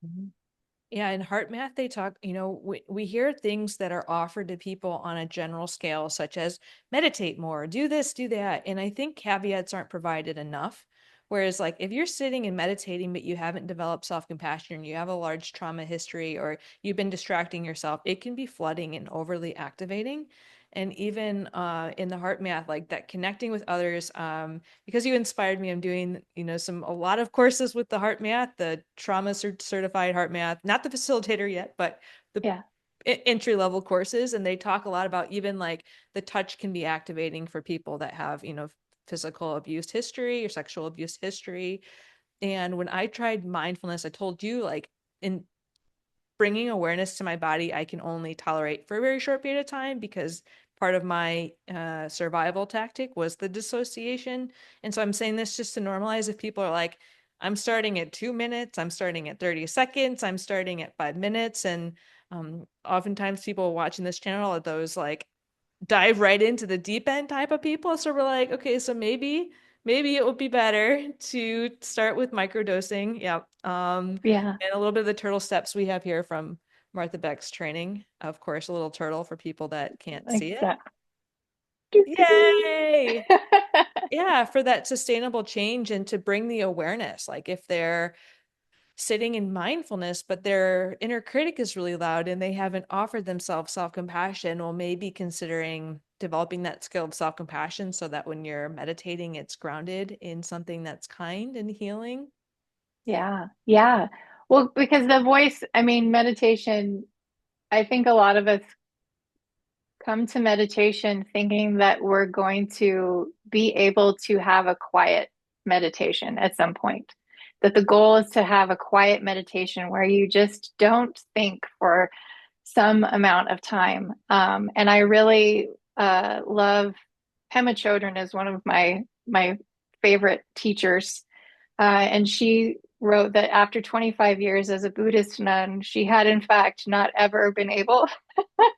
Mhm. Yeah, in heart math, they talk, we hear things that are offered to people on a general scale, such as meditate more, do this, do that. And I think caveats aren't provided enough. Whereas, like, if you're sitting and meditating, but you haven't developed self-compassion, you have a large trauma history, or you've been distracting yourself, it can be flooding and overly activating. And even in the heart math, like that connecting with others, because you inspired me, I'm doing, a lot of courses with the heart math, the trauma certified heart math, not the facilitator yet, but the Yeah. entry level courses. And they talk a lot about even like the touch can be activating for people that have, physical abuse history or sexual abuse history. And when I tried mindfulness, I told you, like, in bringing awareness to my body, I can only tolerate for a very short period of time because part of my survival tactic was the dissociation. And so I'm saying this just to normalize if people are like, I'm starting at 2 minutes, I'm starting at 30 seconds, I'm starting at 5 minutes. And oftentimes people watching this channel are those like dive right into the deep end type of people. So we're like, okay, so maybe it would be better to start with microdosing. Yeah. Yeah. And a little bit of the turtle steps we have here from Martha Beck's training. Of course, a little turtle for people that can't see it. Exactly. Do, do, Yay! do. Yeah, for that sustainable change and to bring the awareness. Like if they're sitting in mindfulness, but their inner critic is really loud and they haven't offered themselves self-compassion, well, maybe considering developing that skill of self-compassion so that when you're meditating, it's grounded in something that's kind and healing. Yeah. Yeah. Well, because the voice, I mean, meditation, I think a lot of us come to meditation thinking that we're going to be able to have a quiet meditation at some point. That the goal is to have a quiet meditation where you just don't think for some amount of time. And I really love Pema Chodron is one of my favorite teachers, and she wrote that after 25 years as a Buddhist nun, she had in fact not ever been able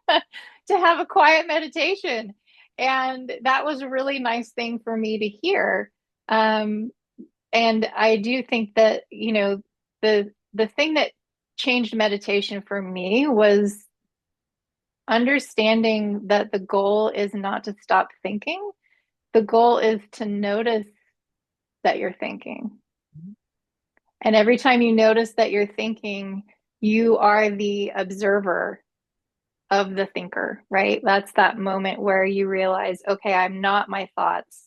to have a quiet meditation. And that was a really nice thing for me to hear. Um, and I do think that, the thing that changed meditation for me was understanding that the goal is not to stop thinking. The goal is to notice that you're thinking. And every time you notice that you're thinking, you are the observer of the thinker, right? That's that moment where you realize, okay, I'm not my thoughts.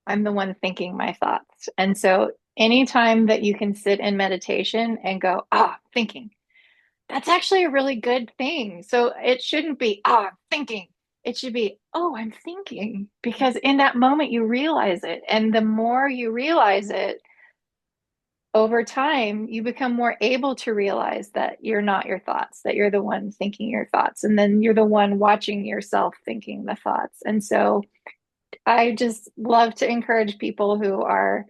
I'm the one thinking my thoughts. And so anytime that you can sit in meditation and go, thinking, that's actually a really good thing. So it shouldn't be, thinking. It should be, oh, I'm thinking, because in that moment you realize it. And the more you realize it over time, you become more able to realize that you're not your thoughts, that you're the one thinking your thoughts. And then you're the one watching yourself thinking the thoughts. And so I just love to encourage people who are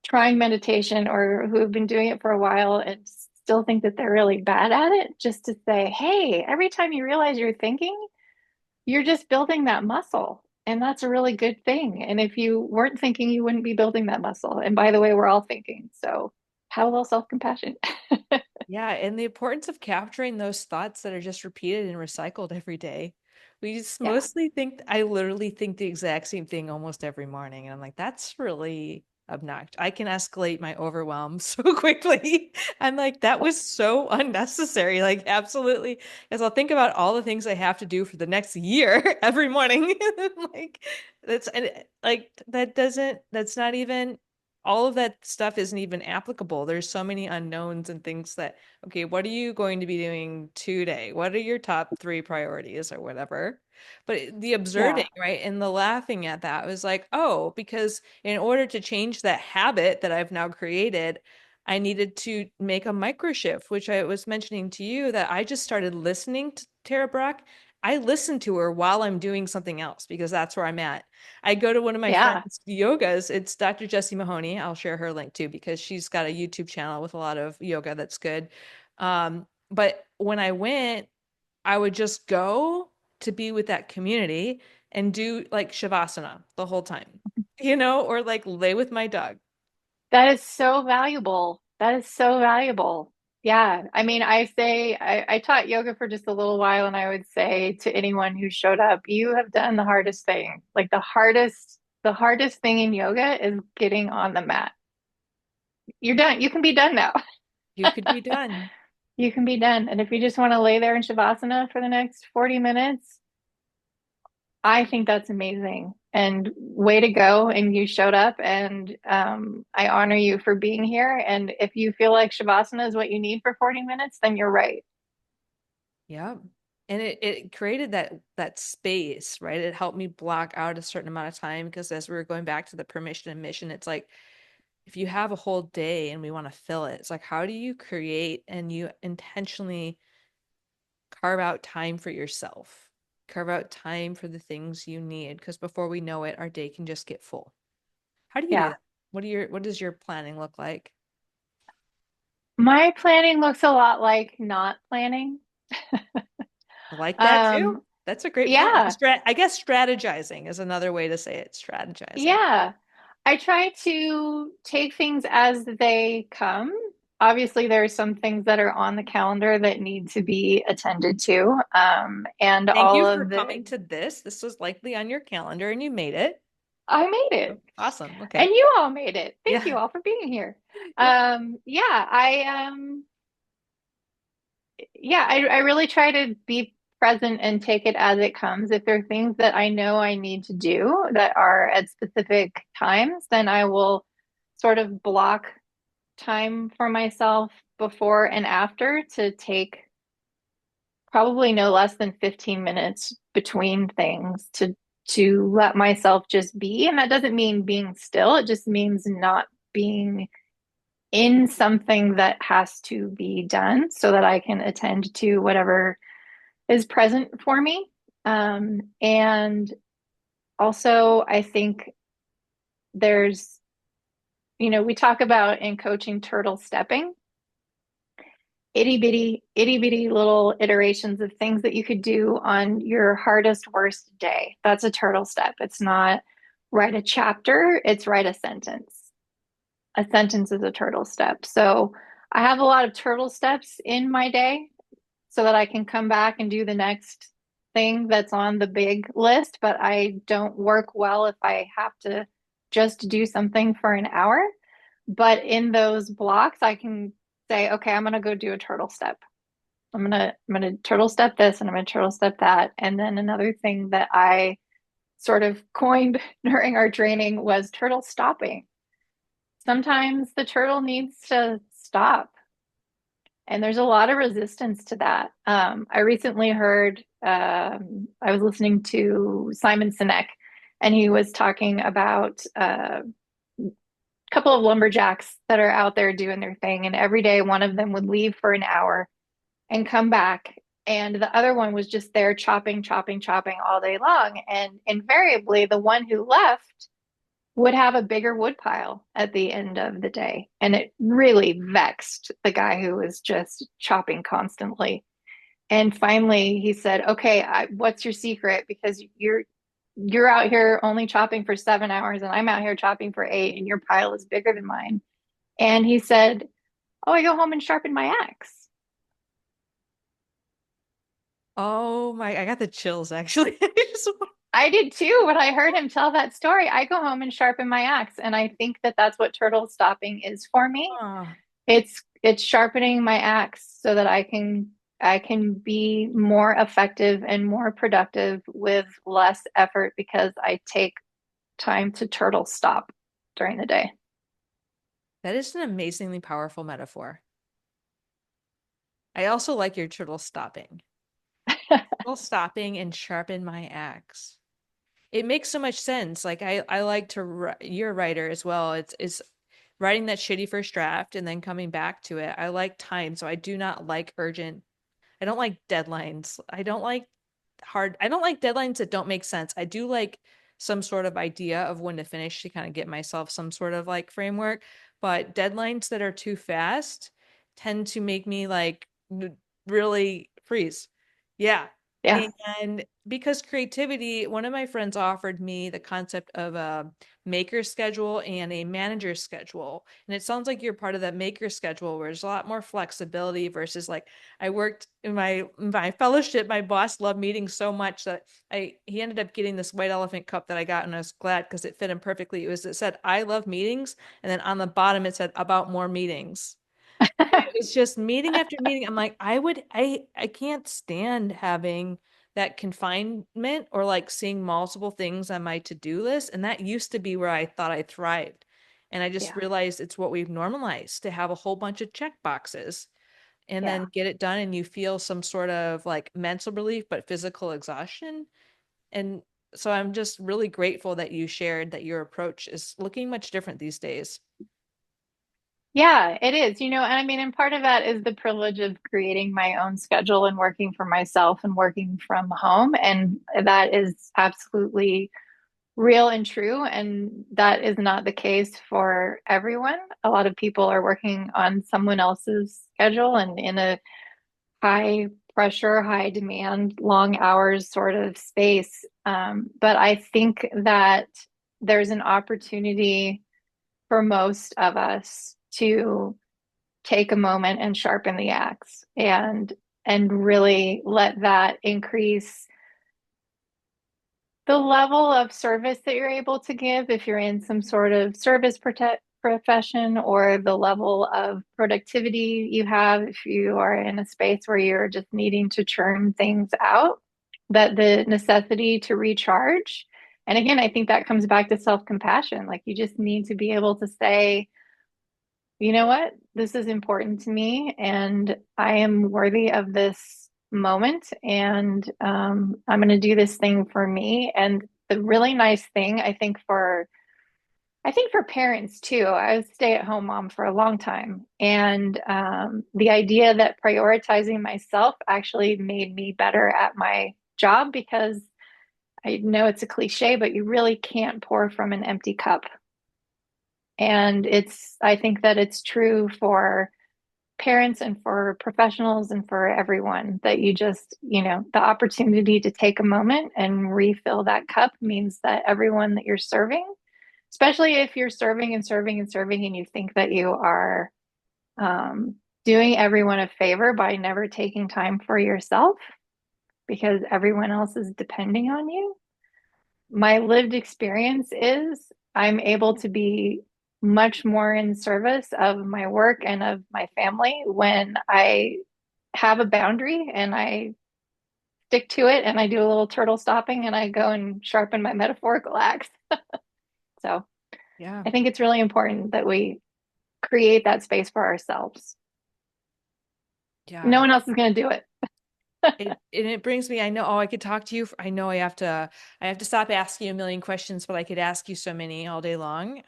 trying meditation or who have been doing it for a while and still think that they're really bad at it, just to say, hey, every time you realize you're thinking, you're just building that muscle. And that's a really good thing. And if you weren't thinking, you wouldn't be building that muscle. And by the way, we're all thinking. So have a little self-compassion. Yeah, and the importance of capturing those thoughts that are just repeated and recycled every day. We just Yeah. mostly think, I literally think the exact same thing almost every morning. And I'm like, that's really obnoxious. I can escalate my overwhelm so quickly. I'm like, that was so unnecessary. Like, absolutely. Because I'll think about all the things I have to do for the next year every morning. Like, that's, and like, that's not even, all of that stuff isn't even applicable. There's so many unknowns and things that, okay, what are you going to be doing today? What are your top three priorities or whatever? But the observing, Yeah. right, and the laughing at that was like, oh, because in order to change that habit that I've now created, I needed to make a micro shift, which I was mentioning to you that I just started listening to Tara Brach. I listen to her while I'm doing something else because that's where I'm at. I go to one of my Yeah. friends' yogas. It's Dr. Jessie Mahoney. I'll share her link too because she's got a YouTube channel with a lot of yoga that's good. But when I went, I would just go to be with that community and do like shavasana the whole time, or like lay with my dog. That is so valuable. That is so valuable. Yeah. I mean, I taught yoga for just a little while, and I would say to anyone who showed up, you have done the hardest thing. Like the hardest thing in yoga is getting on the mat. You're done. You can be done now. You could be done. You can be done. And if you just want to lay there in Shavasana for the next 40 minutes, I think that's amazing. And way to go. And you showed up, and I honor you for being here. And if you feel like Shavasana is what you need for 40 minutes, then you're right. Yeah. And it created that space, right? It helped me block out a certain amount of time because as we were going back to the permission and mission, it's like if you have a whole day and we want to fill it, it's like how do you create and you intentionally carve out time for yourself? Carve out time for the things you need because before we know it, our day can just get full. How do you do Yeah. that? What does your planning look like? My planning looks a lot like not planning. I like that too. Um, That's a great point. yeah. I guess strategizing is another way to say it. Strategizing. Yeah. I try to take things as they come. Obviously, there are some things that are on the calendar that need to be attended to. And Thank all you for of the, coming to this. This was likely on your calendar and you made it. I made Oh, it. awesome. And Okay. you all made it. Thank Yeah. you all for being here. Yep. Yeah, I really try to be present and take it as it comes. If there are things that I know I need to do that are at specific times, then I will sort of block time for myself before and after to take probably no less than 15 minutes between things to let myself just be. And that doesn't mean being still, it just means not being in something that has to be done so that I can attend to whatever is present for me. And also, I think there's, we talk about in coaching turtle stepping, itty bitty little iterations of things that you could do on your hardest, worst day. That's a turtle step. It's not write a chapter, it's write a sentence. A sentence is a turtle step. So I have a lot of turtle steps in my day so that I can come back and do the next thing that's on the big list, but I don't work well if I have to just do something for an hour. But in those blocks, I can say, okay, I'm going to go do a turtle step. I'm going to turtle step this and I'm going to turtle step that. And then another thing that I sort of coined during our training was turtle stopping. Sometimes the turtle needs to stop And there's a lot of resistance to that. I recently heard, I was listening to Simon Sinek, and he was talking about a couple of lumberjacks that are out there doing their thing. And every day, one of them would leave for an hour and come back. And the other one was just there chopping, chopping, chopping all day long. And invariably, the one who left would have a bigger wood pile at the end of the day. And it really vexed the guy who was just chopping constantly. And finally he said, "Okay, what's your secret? Because you're out here only chopping for 7 hours and I'm out here chopping for 8 and your pile is bigger than mine." And he said, "Oh, I go home and sharpen my axe." Oh my, I got the chills actually. I did too when I heard him tell that story. I go home and sharpen my axe. And I think that that's what turtle stopping is for me. Oh, It's sharpening my axe so that I can be more effective and more productive with less effort because I take time to turtle stop during the day. that is an amazingly powerful metaphor. I also like your turtle stopping. Turtle stopping and sharpen my axe. It makes so much sense. Like I like to you're a writer as well. It's writing that shitty first draft and then coming back to it. I like time, so I do not like urgent. I don't like deadlines. I don't like deadlines that don't make sense. I do like some sort of idea of when to finish to kind of get myself some sort of like framework, but deadlines that are too fast tend to make me like really freeze. Yeah. Yeah. And because creativity, one of my friends offered me the concept of a maker schedule and a manager schedule. And it sounds like you're part of that maker schedule where there's a lot more flexibility versus like I worked in my fellowship, my boss loved meetings so much that he ended up getting this white elephant cup that I got and I was glad because it fit him perfectly. It said I love meetings and then on the bottom it said about more meetings. It was just meeting after meeting. I'm like, I can't stand having that confinement or like seeing multiple things on my to-do list. And that used to be where I thought I thrived. And I just Yeah. realized it's what we've normalized to have a whole bunch of check boxes and Yeah. then get it done and you feel some sort of like mental relief, but physical exhaustion. And so I'm just really grateful that you shared that your approach is looking much different these days. Yeah, it is. And I mean, and part of that is the privilege of creating my own schedule and working for myself and working from home. And that is absolutely real and true. And that is not the case for everyone. A lot of people are working on someone else's schedule and in a high pressure, high demand, long hours sort of space. But I think that there's an opportunity for most of us to take a moment and sharpen the axe and really let that increase the level of service that you're able to give if you're in some sort of service profession, or the level of productivity you have if you are in a space where you're just needing to churn things out, that the necessity to recharge. And again, I think that comes back to self-compassion. Like you just need to be able to say, you know what? This is important to me, and I am worthy of this moment, and I'm going to do this thing for me. And the really nice thing, I think for parents too, I was a stay-at-home mom for a long time, and the idea that prioritizing myself actually made me better at my job because I know it's a cliche, but you really can't pour from an empty cup. And I think that it's true for parents and for professionals and for everyone that you just, the opportunity to take a moment and refill that cup means that everyone that you're serving, especially if you're serving and serving and serving and you think that you are um, doing everyone a favor by never taking time for yourself because everyone else is depending on you. My lived experience is I'm able to be much more in service of my work and of my family when I have a boundary and I stick to it and I do a little turtle stopping and I go and sharpen my metaphorical axe. So Yeah. I think it's really important that we create that space for ourselves. No Yeah. one else is going to do it. It brings me, I know, oh, I could talk to you. I know I have to stop asking you a million questions, but I could ask you so many all day long.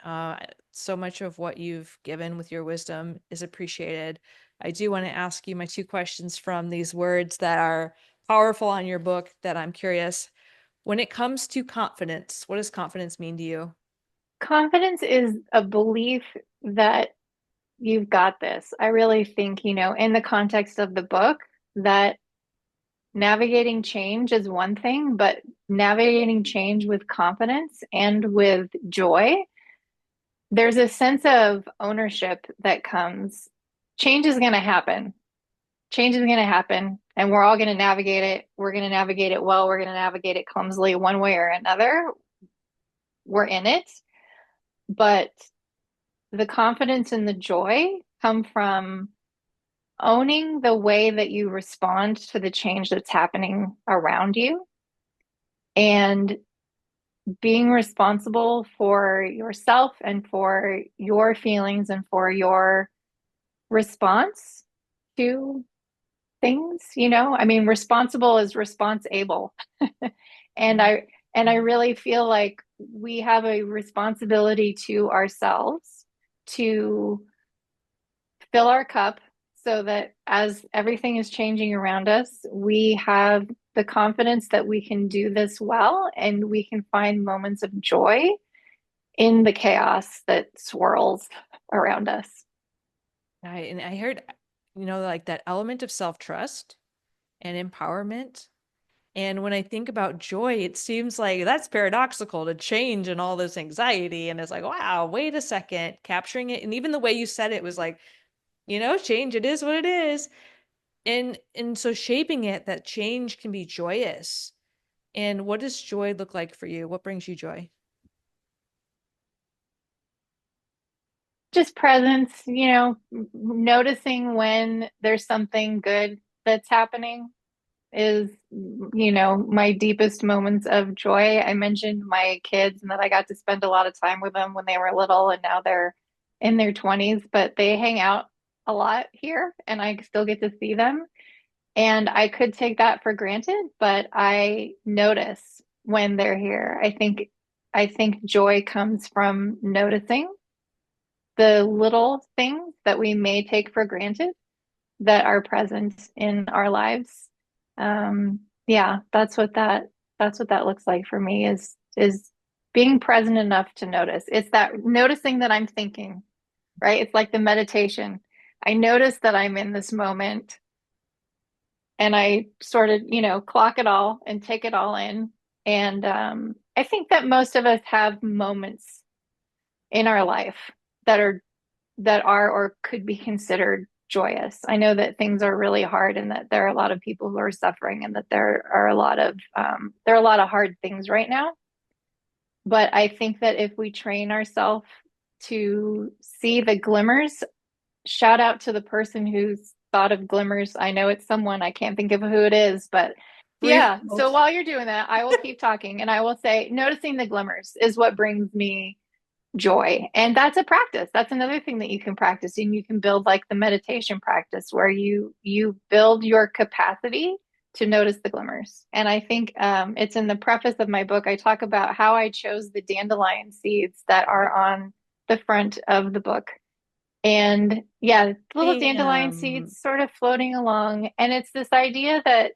So much of what you've given with your wisdom is appreciated. I do want to ask you my two questions from these words that are powerful on your book that I'm curious. When it comes to confidence, what does confidence mean to you? Confidence is a belief that you've got this. I really think, in the context of the book, that navigating change is one thing, but navigating change with confidence and with joy, there's a sense of ownership that comes. Change is going to happen. Change is going to happen, and we're all going to navigate it. We're going to navigate it well. We're going to navigate it clumsily one way or another. We're in it. But the confidence and the joy come from owning the way that you respond to the change that's happening around you and being responsible for yourself and for your feelings and for your response to things, I mean, responsible is response able. and Mm. I and I really feel like we have a responsibility to ourselves to fill our cup so that as everything is changing around us, we have the confidence that we can do this well and we can find moments of joy in the chaos that swirls around us. And I heard, like that element of self-trust and empowerment. And when I think about joy, it seems like that's paradoxical to change and all this anxiety. And it's like, wow, wait a second, capturing it. And even the way you said it was like, change, it is what it is. And so shaping it, that change can be joyous. And what does joy look like for you? What brings you joy? Just presence, noticing when there's something good that's happening is, my deepest moments of joy. I mentioned my kids and that I got to spend a lot of time with them when they were little and now they're in their 20s, but they hang out a lot here and I still get to see them. And I could take that for granted, but I notice when they're here. I think joy comes from noticing the little things that we may take for granted that are present in our lives. Yeah, that's what that looks like for me is being present enough to notice. It's that noticing that I'm thinking, right? It's like the meditation. I notice that I'm in this moment and I sort of, clock it all and take it all in. And I think that most of us have moments in our life that are or could be considered joyous. I know that things are really hard and that there are a lot of people who are suffering and that there are a lot of hard things right now. But I think that if we train ourselves to see the glimmers, shout out to the person who's thought of glimmers. I know it's someone, I can't think of who it is, but Brief yeah. So while you're doing that, I will keep talking and I will say, noticing the glimmers is what brings me joy. And that's a practice. That's another thing that you can practice and you can build like the meditation practice where you build your capacity to notice the glimmers. And I think it's in the preface of my book. I talk about how I chose the dandelion seeds that are on the front of the book. And yeah, little dandelion Damn. seeds sort of floating along. And it's this idea that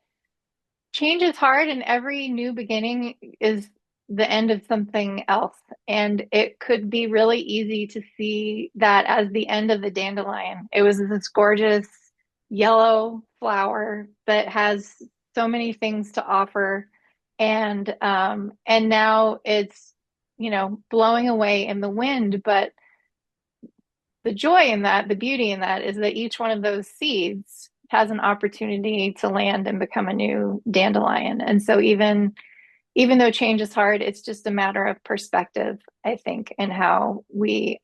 change is hard and every new beginning is the end of something else. And it could be really easy to see that as the end of the dandelion. It was this gorgeous yellow flower that has so many things to offer. And now it's, blowing away in the wind. But the joy in that, the beauty in that is that each one of those seeds has an opportunity to land and become a new dandelion. And so even though change is hard, it's just a matter of perspective, I think, and how we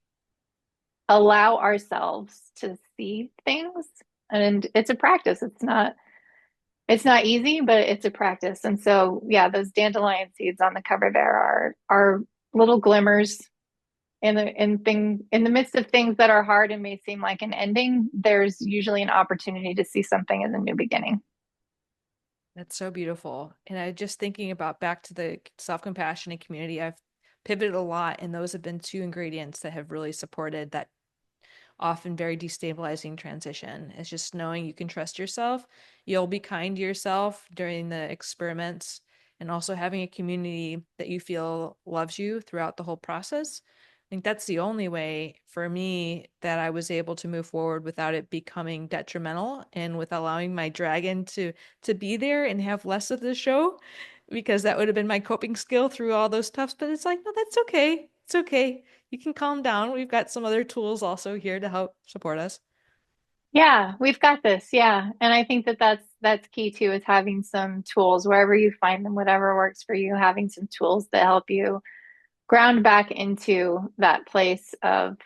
allow ourselves to see things. And it's a practice. It's not easy, but it's a practice. And so yeah, those dandelion seeds on the cover there are little glimmers in the midst of things that are hard and may seem like an ending, there's usually an opportunity to see something as a new beginning. That's so beautiful. And I just thinking about back to the self-compassion and community, I've pivoted a lot, and those have been two ingredients that have really supported that often very destabilizing transition. It's just knowing you can trust yourself, you'll be kind to yourself during the experiments, and also having a community that you feel loves you throughout the whole process. I think that's the only way for me that I was able to move forward without it becoming detrimental and with allowing my dragon to be there and have less of the show, because that would have been my coping skill through all those toughs. But it's like, no, that's okay. It's okay. You can calm down. We've got some other tools also here to help support us. Yeah, we've got this. Yeah. And I think that that's key too, is having some tools wherever you find them, whatever works for you, having some tools that help you ground back into that place of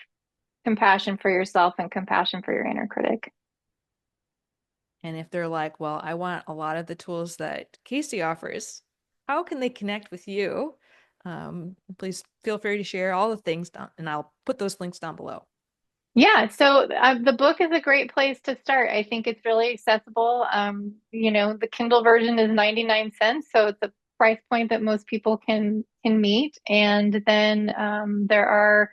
compassion for yourself and compassion for your inner critic. And if they're like, well, I want a lot of the tools that Casey offers, how can they connect with you? Please feel free to share all the things down, and I'll put those links down below. Yeah, so the book is a great place to start. I think it's really accessible. The Kindle version is 99 cents, so it's a price point that most people can meet. And then there are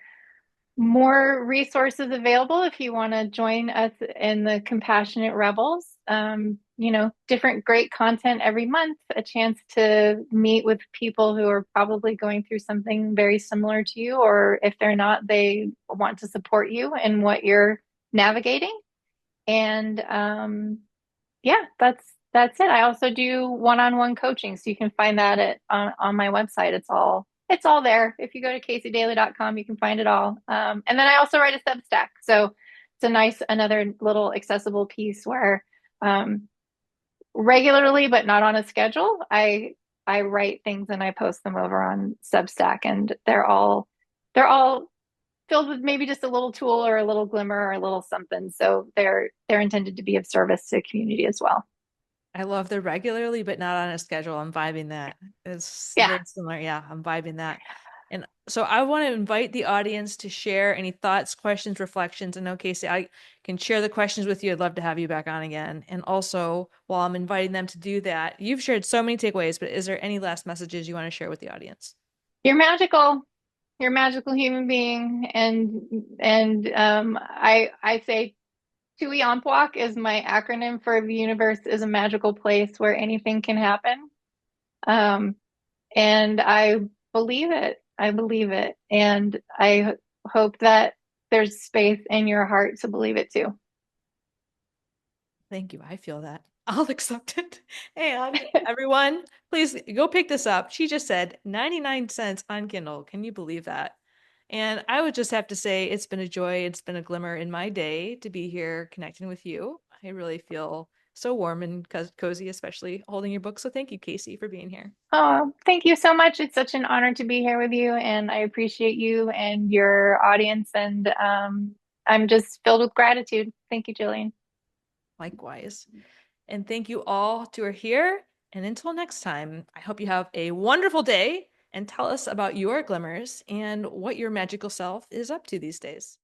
more resources available if you want to join us in the Compassionate Rebels. Different great content every month, a chance to meet with people who are probably going through something very similar to you, or if they're not, they want to support you in what you're navigating. And yeah, that's it. I also do one-on-one coaching, so you can find that on my website. It's all there. If you go to CaseyDaly.com, you can find it all. And then I also write a Substack, so it's another little accessible piece where um, regularly, but not on a schedule, I write things and I post them over on Substack, and they're all filled with maybe just a little tool or a little glimmer or a little something. So they're intended to be of service to the community as well. I love the regularly, but not on a schedule. I'm vibing that. It's Yeah. very similar. Yeah, I'm vibing that. And so I want to invite the audience to share any thoughts, questions, reflections. I know, Casey, I can share the questions with you. I'd love to have you back on again. And also, while I'm inviting them to do that, you've shared so many takeaways, but is there any last messages you want to share with the audience? You're magical. You're a magical human being. And I say TUI Ampwak is my acronym for the universe is a magical place where anything can happen. Um, and I believe it. I believe it. And I hope that there's space in your heart to believe it too. Thank you. I feel that. I'll accept it. And everyone, please go pick this up. She just said 99 cents on Kindle. Can you believe that? And I would just have to say it's been a joy. It's been a glimmer in my day to be here connecting with you. I really feel so warm and cozy, especially holding your book. So thank you, Casey, for being here. Oh, thank you so much. It's such an honor to be here with you, and I appreciate you and your audience. And I'm just filled with gratitude. Thank you, Jillian. Likewise. And thank you all who are here. And until next time, I hope you have a wonderful day and tell us about your glimmers and what your magical self is up to these days.